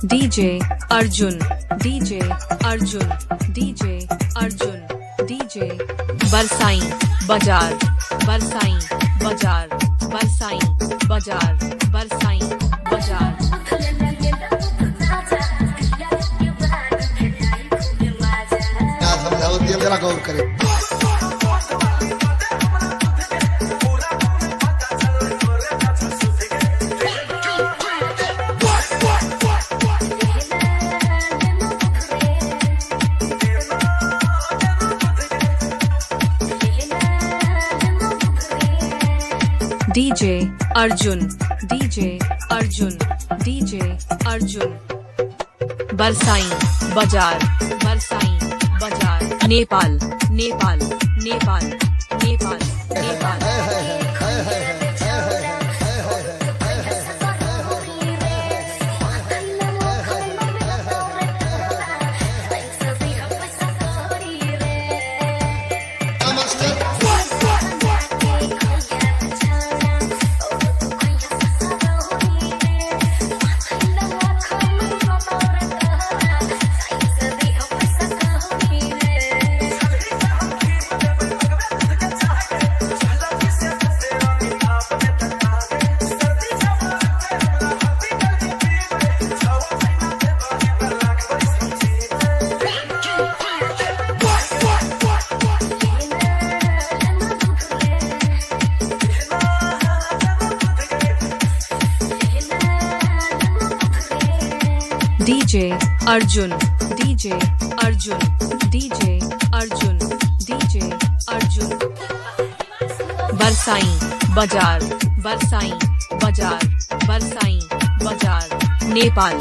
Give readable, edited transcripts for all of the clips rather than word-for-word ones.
DJ Arjun, DJ Arjun, DJ Arjun, DJ बरसाई बाजार, बरसाई बाजार, बरसाई बाजार, बरसाई बाजार। जरा गौर करें। DJ Arjun, DJ Arjun, DJ Arjun बरसाई बाजार, बरसाई बाजार। Nepal, Nepal, Nepal, Nepal, Nepal. DJ Arjun, DJ Arjun, DJ Arjun, DJ Arjun बरसाई बाजार, बरसाई बाजार, बरसाई बाजार। नेपाल,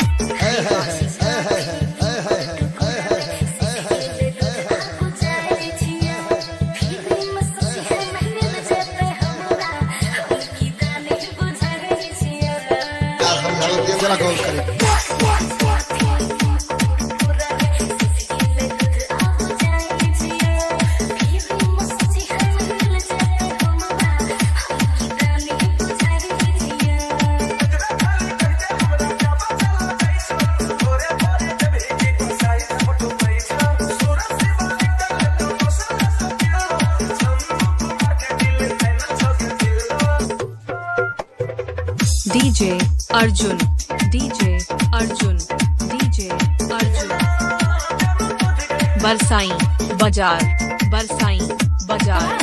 जरा गौर करें। DJ Arjun, DJ Arjun, DJ Arjun बरसाई बाजार, बरसाई बाजार।